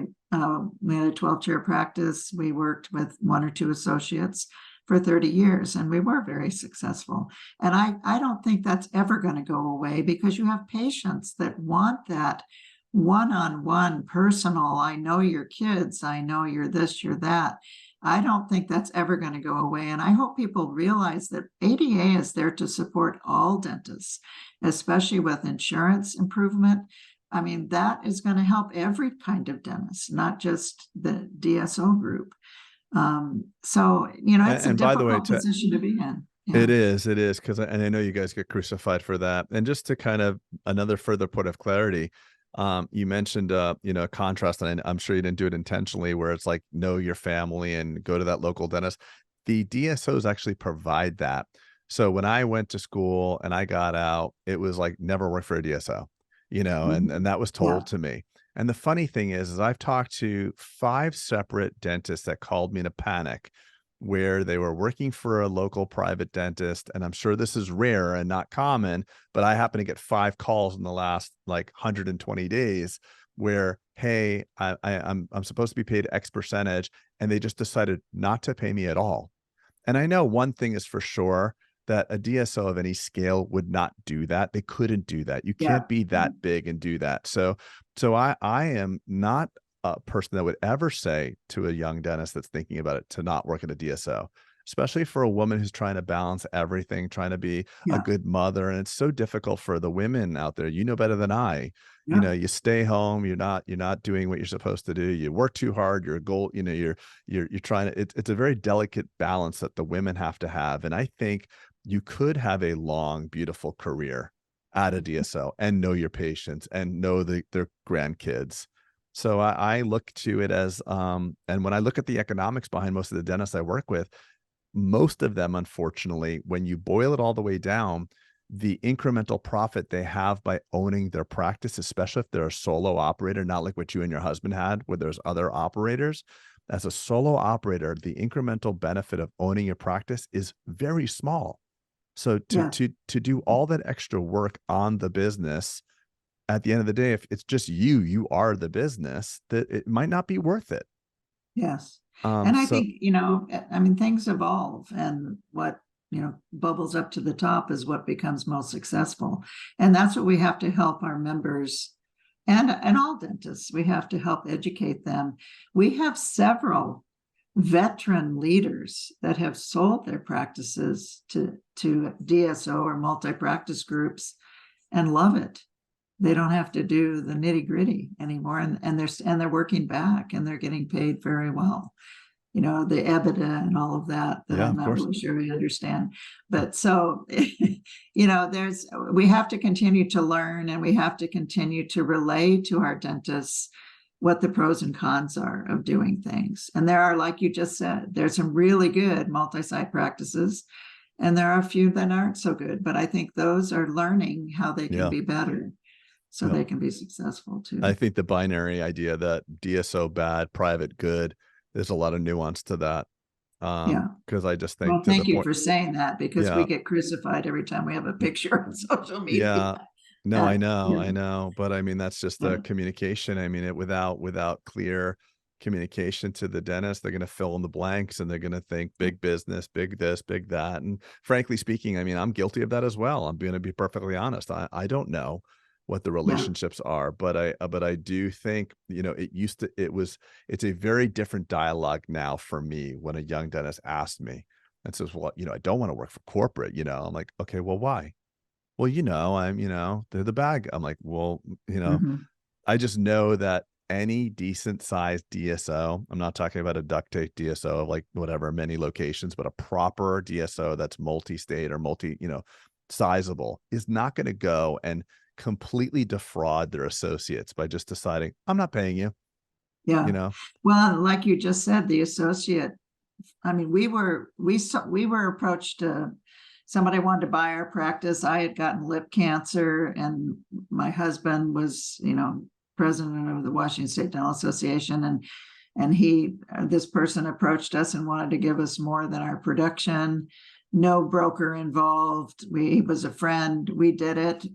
we had a 12-chair practice. We worked with 1 or 2 associates for 30 years, and we were very successful. And I don't think that's ever going to go away, because you have patients that want that one-on-one personal, I know your kids, I know you're this, you're that. I don't think that's ever going to go away. And I hope people realize that ADA is there to support all dentists, especially with insurance improvement. I mean, that is going to help every kind of dentist, not just the DSO group. So, it's a And by the way, difficult position to be in. Yeah. it is, because and I know you guys get crucified for that. And just to kind of another further point of clarity, you mentioned a contrast, and I'm sure you didn't do it intentionally, where it's like know your family and go to that local dentist. The DSOs actually provide that. So when I went to school and I got out, it was like never work for a DSO, and that was told to me. And the funny thing is I've talked to 5 separate dentists that called me in a panic, where they were working for a local private dentist. And I'm sure this is rare and not common, but I happen to get 5 calls in the last like 120 days where, hey, I'm supposed to be paid X percentage, and they just decided not to pay me at all. And I know one thing is for sure, that a DSO of any scale would not do that. They couldn't do that. You can't be that big and do that. So I am not a person that would ever say to a young dentist that's thinking about it to not work at a DSO, especially for a woman who's trying to balance everything, trying to be a good mother. And it's so difficult for the women out there. You know better than I. You stay home, you're not doing what you're supposed to do. You work too hard, your goal, you're trying to, it's a very delicate balance that the women have to have. And I think you could have a long, beautiful career at a DSO and know your patients and know their grandkids. So I look to it as, and when I look at the economics behind most of the dentists I work with, most of them, unfortunately, when you boil it all the way down, the incremental profit they have by owning their practice, especially if they're a solo operator, not like what you and your husband had, where there's other operators. As a solo operator, the incremental benefit of owning your practice is very small. So to do all that extra work on the business, at the end of the day, if it's just you are the business, that it might not be worth it. Yes. And I think, things evolve, and what, bubbles up to the top is what becomes most successful. And that's what we have to help our members and all dentists. We have to help educate them. We have several veteran leaders that have sold their practices to DSO or multi-practice groups and love it. They don't have to do the nitty-gritty anymore, and they're working back, and they're getting paid very well. The EBITDA and all of that I'm not really sure we understand. But so, we have to continue to learn, and we have to continue to relay to our dentists what the pros and cons are of doing things. And there are, like you just said, there's some really good multi-site practices, and there are a few that aren't so good, but I think those are learning how they can be better, so they can be successful too. I think the binary idea that DSO bad, private good, there's a lot of nuance to that. Because I just think, well, thank you for saying that, because we get crucified every time we have a picture on social media. No, I know. But I mean, that's just the communication. I mean, without clear communication to the dentist, they're going to fill in the blanks, and they're going to think big business, big this, big that. And frankly speaking, I mean, I'm guilty of that as well. I'm going to be perfectly honest. I don't know what the relationships are, but I do think, it's a very different dialogue now for me when a young dentist asks me and says, well, I don't want to work for corporate, I'm like, okay, well, why? Well, they're the bag. I'm like, well, I just know that any decent sized DSO, I'm not talking about a duct tape DSO of like whatever, many locations, but a proper DSO that's multi-state or sizable, is not going to go and completely defraud their associates by just deciding, I'm not paying you. Well, like you just said, the associate, I mean, we were approached, somebody wanted to buy our practice. I had gotten lip cancer, and my husband was, president of the Washington State Dental Association, and this person approached us and wanted to give us more than our production. No broker involved. He was a friend. We did it.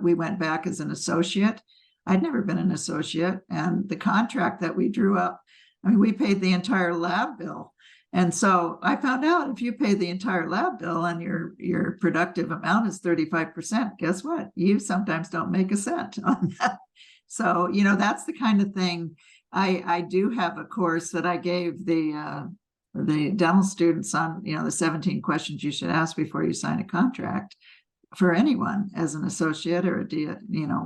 We went back as an associate. I'd never been an associate, and the contract that we drew up, I mean, we paid the entire lab bill. And so I found out if you pay the entire lab bill and your productive amount is 35%, guess what? You sometimes don't make a cent on that. So, that's the kind of thing. I do have a course that I gave the dental students on, the 17 questions you should ask before you sign a contract. For anyone as an associate or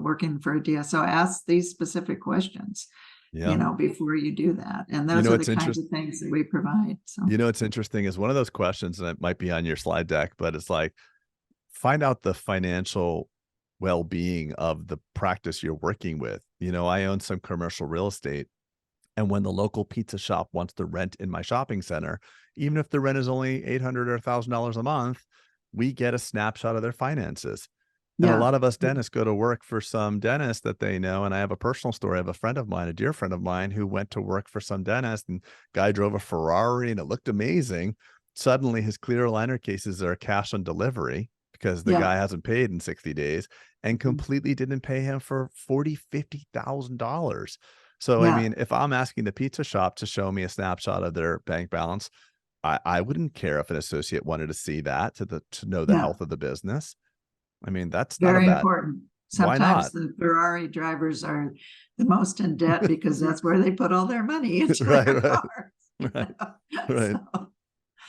working for a DSO, ask these specific questions. Before you do that. And those are the kinds of things that we provide. So, what's interesting is one of those questions, and it might be on your slide deck, but it's like, find out the financial well-being of the practice you're working with. I own some commercial real estate, and when the local pizza shop wants to rent in my shopping center, even if the rent is only $800 or $1,000 a month, we get a snapshot of their finances. And a lot of us dentists go to work for some dentist that they know. And I have a personal story. I have a friend of mine, a dear friend of mine, who went to work for some dentist, and guy drove a Ferrari and it looked amazing. Suddenly his clear aligner cases are cash on delivery because the guy hasn't paid in 60 days and completely didn't pay him for $40,000, $50,000. So, I mean, if I'm asking the pizza shop to show me a snapshot of their bank balance, I wouldn't care if an associate wanted to see that to know the health of the business. I mean, that's very not important. Sometimes the Ferrari drivers are the most in debt because that's where they put all their money into their cars. Right.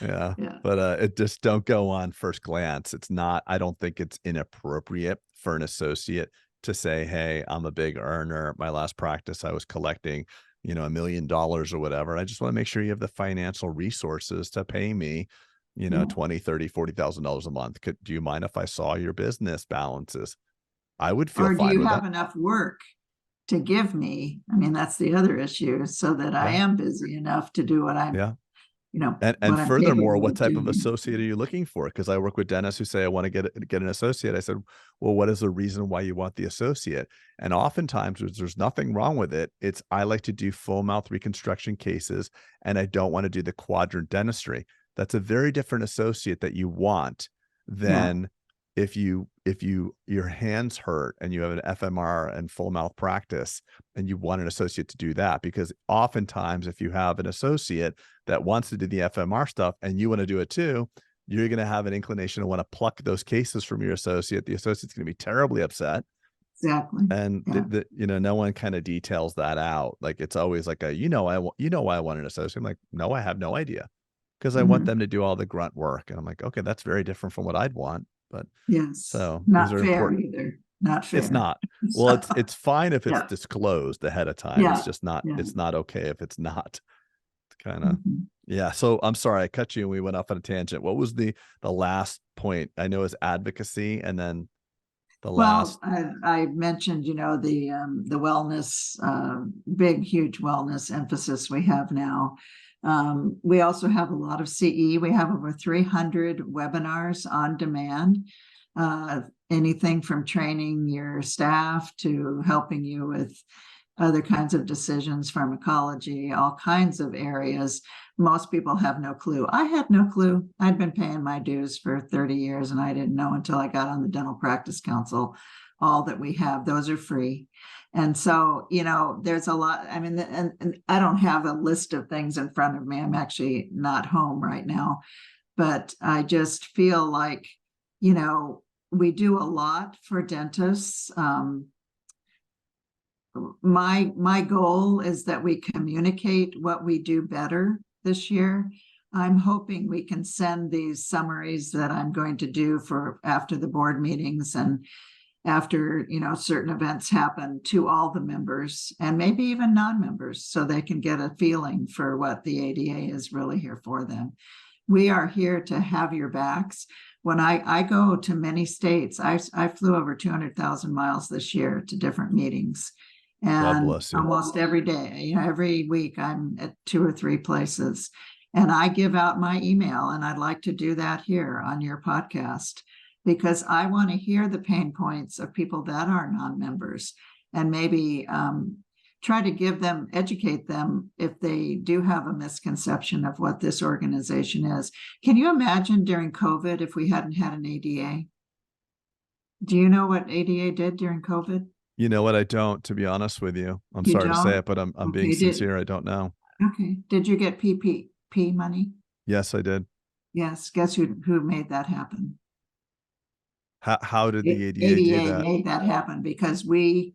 Yeah. But it just don't go on first glance. It's not, I don't think it's inappropriate for an associate to say, hey, I'm a big earner. My last practice, I was collecting, $1 million or whatever. I just want to make sure you have the financial resources to pay me, $20,000, $30,000, $40,000 a month. Do you mind if I saw your business balances? I would feel fine with that. Or do you have enough work to give me? I mean, that's the other issue, so that I am busy enough to do what I'm, and furthermore, what type of associate are you looking for? Because I work with dentists who say, I want to get an associate. I said, well, what is the reason why you want the associate? And oftentimes there's nothing wrong with it. It's, I like to do full mouth reconstruction cases, and I don't want to do the quadrant dentistry. That's a very different associate that you want than if your hands hurt and you have an FMR and full mouth practice and you want an associate to do that. Because oftentimes if you have an associate that wants to do the FMR stuff and you want to do it too, you're going to have an inclination to want to pluck those cases from your associate. The associate's going to be terribly upset. Exactly. And no one kind of details that out. Like, it's always like why I want an associate. I'm like, no, I have no idea. Because I want them to do all the grunt work. And I'm like, okay, that's very different from what I'd want. But so not fair either. Not fair. It's not. Well, it's fine if it's disclosed ahead of time. It's just not, it's not okay if it's not. It's kind of, So I'm sorry, I cut you and we went off on a tangent. What was the last point? I know is advocacy, and then the last. I mentioned, the wellness, big, huge wellness emphasis we have now. We also have a lot of CE. We have over 300 webinars on demand, anything from training your staff to helping you with other kinds of decisions, pharmacology, all kinds of areas. Most people have no clue. I had no clue. I'd been paying my dues for 30 years and I didn't know until I got on the Dental Practice Council, all that we have. Those are free. And so, there's a lot. I mean, and I don't have a list of things in front of me. I'm actually not home right now, but I just feel like, we do a lot for dentists. My goal is that we communicate what we do better this year. I'm hoping we can send these summaries that I'm going to do for after the board meetings and after, certain events happen to all the members and maybe even non-members, so they can get a feeling for what the ADA is really here for them. We are here to have your backs. When I go to many states, I flew over 200,000 miles this year to different meetings. And almost every day, every week I'm at 2 or 3 places, and I give out my email, and I'd like to do that here on your podcast, because I want to hear the pain points of people that are non-members. and maybe try to educate them if they do have a misconception of what this organization is. Can you imagine during COVID if we hadn't had an ADA? Do you know what ADA did during COVID? You know what? I don't, to be honest with you. I'm You sorry to say don't? it, but I'm Okay, being sincere. I don't know. Okay. Did you get PPP money? Yes, I did. Yes. Guess who made that happen? How did the ADA do ADA that? made that happen because we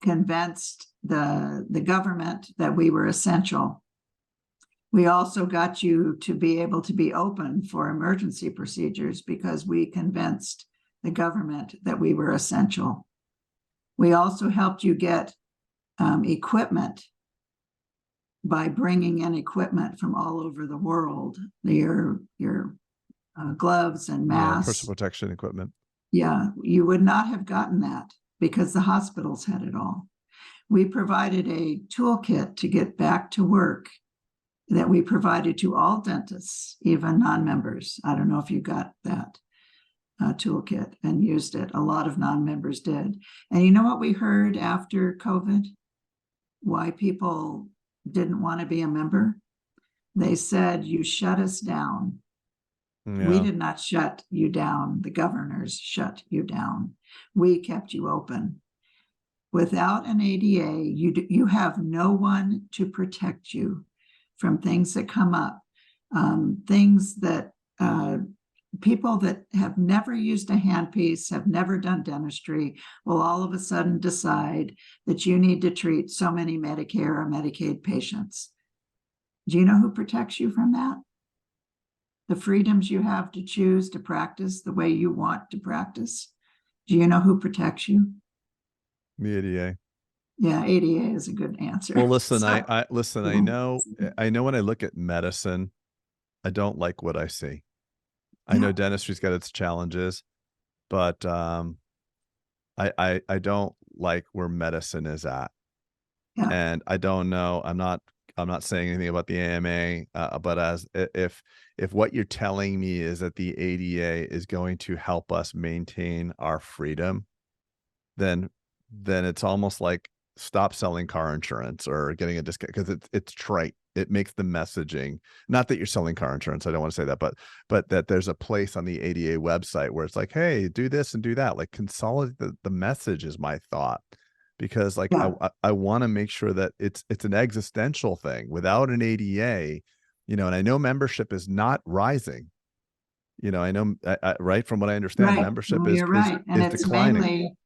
convinced the government that we were essential. We also got you to be able to be open for emergency procedures because we convinced the government that we were essential. We also helped you get equipment by bringing in equipment from all over the world, your gloves and masks. Personal protection equipment. Yeah, you would not have gotten that because the hospitals had it all. We provided a toolkit to get back to work that we provided to all dentists, even non-members. I don't know if you got that toolkit and used it. A lot of non-members did. And you know what we heard after COVID? Why people didn't want to be a member? They said, you shut us down. Yeah. We did not shut you down. The governors shut you down. We kept you open. Without an ADA, you have no one to protect you from things that come up, things that people that have never used a handpiece, have never done dentistry, will all of a sudden decide that you need to treat so many Medicare or Medicaid patients. Do you know who protects you from that? The freedoms you have to choose to practice the way you want to practice. Do you know who protects you? The ADA. Yeah, ADA is a good answer. Well, listen, I listen, I know when I look at medicine, I don't like what I see. I know dentistry's got its challenges, but I don't like where medicine is at. Yeah. And I don't know, I'm not saying anything about the AMA, but if what you're telling me is that the ADA is going to help us maintain our freedom, then it's almost like stop selling car insurance or getting a discount, because it's trite. It makes the messaging, not that you're selling car insurance, I don't want to say that, but that there's a place on the ADA website where it's like, hey, do this and do that. Like, consolidate the message is my thought, because like I want to make sure that it's an existential thing. Without an ADA, and I know membership is not rising. I know, right, from what I understand, membership is declining.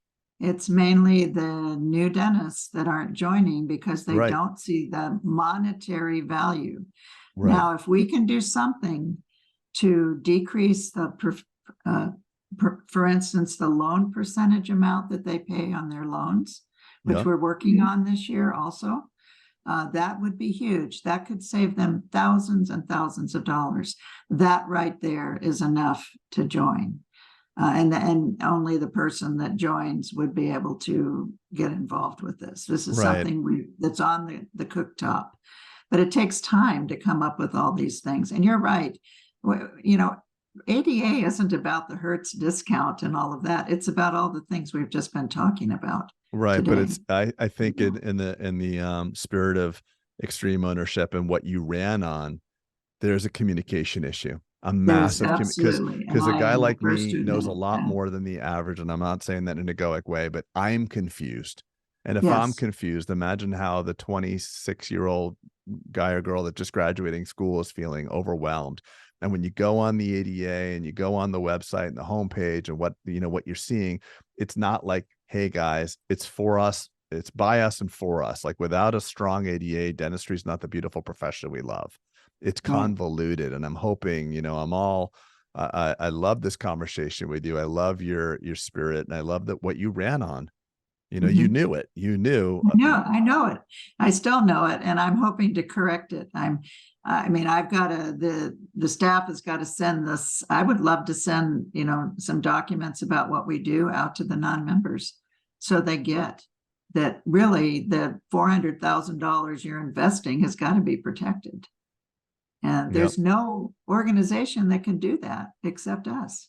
It's mainly the new dentists that aren't joining because they don't see the monetary value. Right. Now, if we can do something to decrease the, for instance, the loan percentage amount that they pay on their loans, which we're working on this year also, that would be huge. That could save them thousands and thousands of dollars. That right there is enough to join. And only the person that joins would be able to get involved with this. This is something that's on the cooktop, but it takes time to come up with all these things. And you're right. ADA isn't about the Hertz discount and all of that. It's about all the things we've just been talking about. Right. Today. But it's, I think in the spirit of extreme ownership and what you ran on, there's a communication issue. A massive, because a guy like me knows a lot more than the average, and I'm not saying that in an egoic way, but I'm confused. And if I'm confused, imagine how the 26-year-old guy or girl that just graduating school is feeling overwhelmed. And when you go on the ADA and you go on the website and the homepage and what you're seeing, it's not like, hey guys, it's for us, it's by us and for us. Like, without a strong ADA, dentistry is not the beautiful profession we love. It's convoluted, and I'm hoping, I love this conversation with you. I love your spirit, and I love that what you ran on. You knew it. You knew. I know it. I still know it, and I'm hoping to correct it. I've got the staff has got to send this. I would love to send, some documents about what we do out to the non-members, so they get that really the $400,000 you're investing has got to be protected. And there's no organization that can do that except us.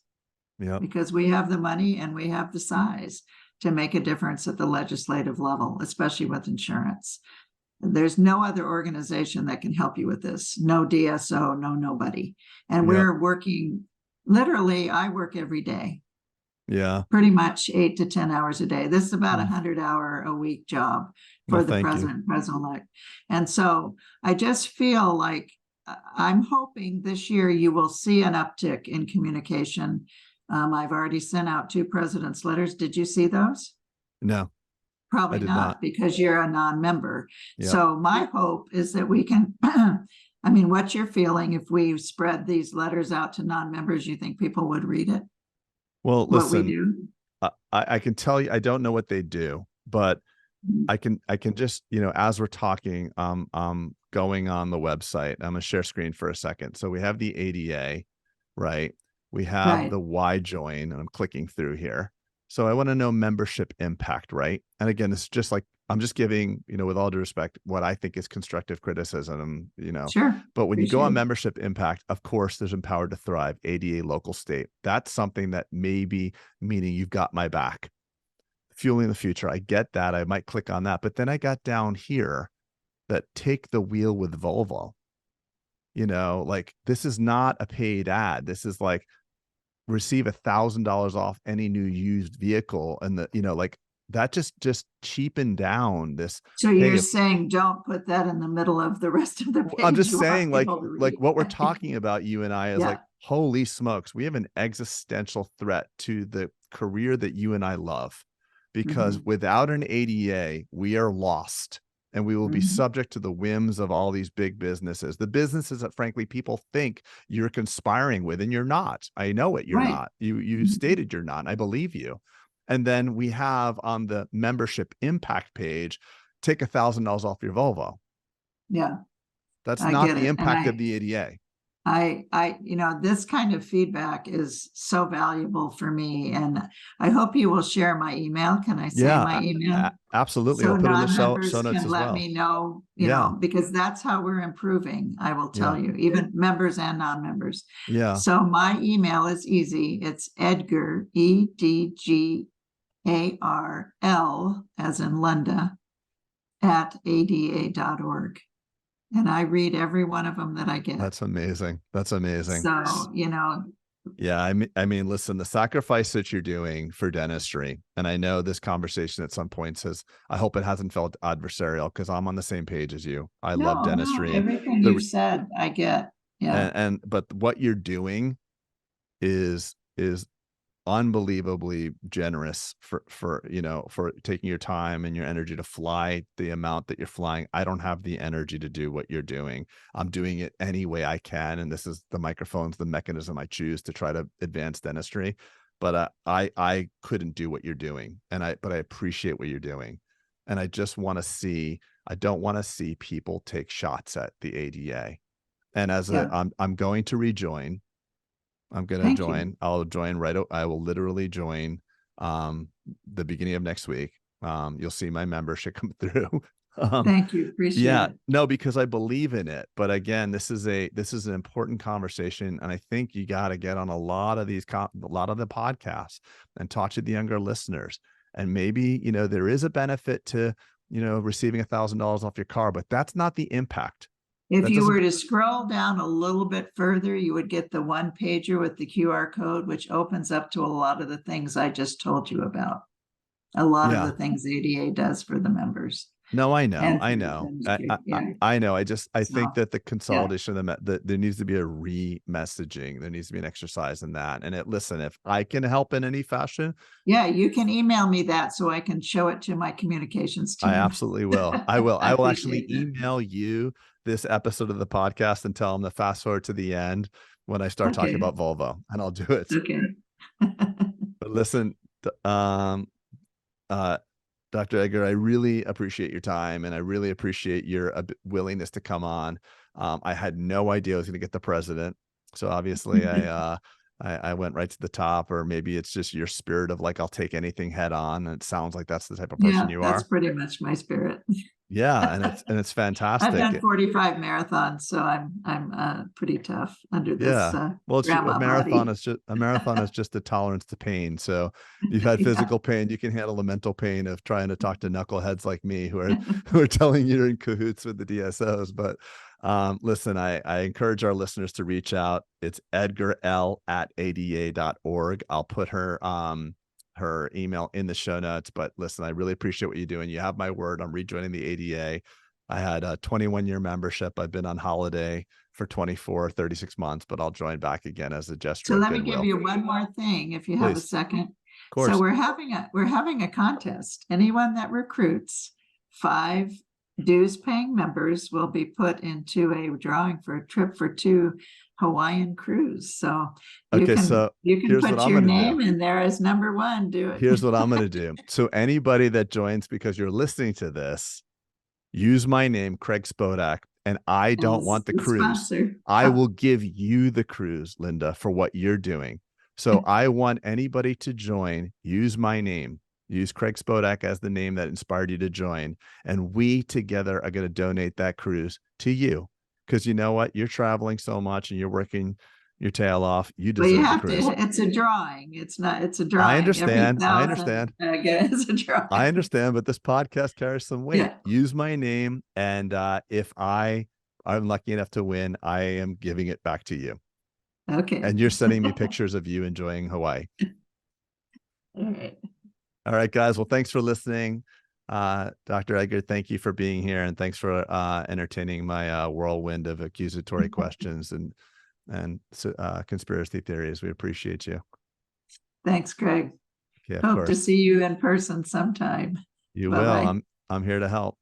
Yeah. Because we have the money and we have the size to make a difference at the legislative level, especially with insurance. There's no other organization that can help you with this. No DSO, no nobody. And Yep. we're working, literally, I work every day, Yeah. pretty much 8 to 10 hours a day. This is about a Mm. 100-hour-a-week job Well, for the thank you. president-elect. And so I just feel like I'm hoping this year you will see an uptick in communication. I've already sent out 2 president's letters. Did you see those? No, I Probably did not, not. because you're a non-member. Yep. So my hope is that we can, I mean, what's your feeling if we spread these letters out to non-members? You think people would read it? Well, What we listen, do? I can tell you, I don't know what they do, but Mhm. I can just, as we're talking, going on the website. I'm gonna share screen for a second. So we have the ADA, right? We have Right. the Y join, and I'm clicking through here. So I want to know membership impact, right? And again, it's just like, I'm just giving, with all due respect, what I think is constructive criticism, Sure. but when you go Appreciate on it. membership impact, of course, there's Empowered to Thrive, ADA local state. That's something that may be meaning you've got my back. Fueling the future. I get that. I might click on that. But then I got down here that take the wheel with Volvo. Like, this is not a paid ad. This is like, receive $1,000 off any new used vehicle. And like, that just cheapened down this. So Hey, you're saying don't put that in the middle of the rest of the I'm page. just You want saying, like people to read. what we're talking about, you and I, is Yeah. like, holy smokes, we have an existential threat to the career that you and I love, because Mhm. without an ADA, we are lost, and we will be Mhm. subject to the whims of all these big businesses, the businesses that frankly people think you're conspiring with, and you're not. I know it. You're Right. not. You Mhm. stated you're not. And I believe you. And then we have on the membership impact page, take $1,000 off your Volvo. Yeah, That's I not get the it. And impact of the ADA. this kind of feedback is so valuable for me, and I hope you will share my email. Can I say Yeah, my email? absolutely. So I'll put it in the show non-members notes can as let well. me know, Yeah, because that's how we're improving. I will yeah, tell you, even members and non-members. yeah. So my email is easy. It's Edgar, EDGARL, as in Linda, at ada.org. And I read every one of them that I get. That's amazing. That's amazing. So, Yeah, listen, the sacrifice that you're doing for dentistry, and I know this conversation at some points I hope it hasn't felt adversarial, because I'm on the same page as you. I love no, dentistry. everything The you've said, I get. Yeah, but what you're doing is unbelievably generous for taking your time and your energy to fly the amount that you're flying. I don't have the energy to do what you're doing. I'm doing it any way I can, and this is the microphone's the mechanism I choose to try to advance dentistry. But I couldn't do what you're doing, but I appreciate what you're doing, and I just want to see. I don't want to see people take shots at the ADA. And yeah. I'm going to rejoin. I'm gonna Thank you. join. I'll join I will literally join the beginning of next week. You'll see my membership come through. um, Thank you. Appreciate yeah, it. no, because I believe in it. But again, this is an important conversation, and I think you got to get on a lot of a lot of the podcasts and talk to the younger listeners. And maybe there is a benefit to receiving $1,000 off your car, but that's not the impact. If That you doesn't. were to scroll down a little bit further, you would get the one pager with the QR code, which opens up to a lot of the things I just told you about. A lot of the Yeah. things ADA does for the members No, I know, and for I the know, dentistry. Yeah. I know. I think So, that the yeah. consolidation of that there needs to be a re-messaging. There needs to be an exercise in that. And listen, if I can help in any fashion, Yeah, you can email me that so I can show it to my communications I team. absolutely will. I will. I I will actually appreciate that. email you this episode of the podcast and tell them to fast forward to the end when I start talking Okay. about Volvo, and I'll do it. Okay. But listen, uh, Dr. Edgar, I really appreciate your time, and I really appreciate your willingness to come on. I had no idea I was going to get the president. So obviously I went right to the top, or maybe it's just your spirit of like, I'll take anything head on. And it sounds like that's the type of person Yeah, you that's are. pretty much my spirit. Yeah. And it's I've done fantastic. 45 marathons, so I'm pretty tough under this Yeah. Well, grandma body. a marathon is just a tolerance to pain. So you've had Yeah. physical pain, you can handle the mental pain of trying to talk to knuckleheads like me who are who are telling you you're in cahoots with the DSOs. But listen, I encourage our listeners to reach out. It's Edgar L at ada.org. I'll put her email in the show notes. But listen, I really appreciate what you're doing. You have my word. I'm rejoining the ADA. I had a 21-year membership. I've been on holiday for 24, 36 months, but I'll join back again as a gesture So of let me give goodwill. you one more thing, if you have a Please. second. Of So course. we're having a contest. Anyone that recruits 5 dues paying members will be put into a drawing for a trip for 2 Hawaiian cruise. So Okay, so you can here's what put I'm your going to do. name in there as number 1. Do it. Here's what I'm going to do. So anybody that joins because you're listening to this, use my name, Craig Spodak, and I don't As want the the cruise. sponsor. I will give you the cruise, Linda, for what you're doing. So I want anybody to join, use my name, use Craig Spodak as the name that inspired you to join. And we together are going to donate that cruise to you. Because you know what? You're traveling so much and you're working your tail off. You Well, you deserve the have cruise. to, it's a drawing. It's a I drawing. Every understand. I 1,000 understand. is a drawing. I understand, but this podcast carries some weight. Yeah. Use my name, and if I'm lucky enough to win, I am giving it back to you. Okay. And you're sending me pictures of you enjoying Hawaii. All right. All right, guys. Well, thanks for listening. Dr. Edgar, thank you for being here, and thanks for entertaining my whirlwind of accusatory questions and conspiracy theories. We appreciate you. Thanks, Craig. Yeah, of Hope to course. see you in person sometime. You will. Bye-bye. I'm here to help.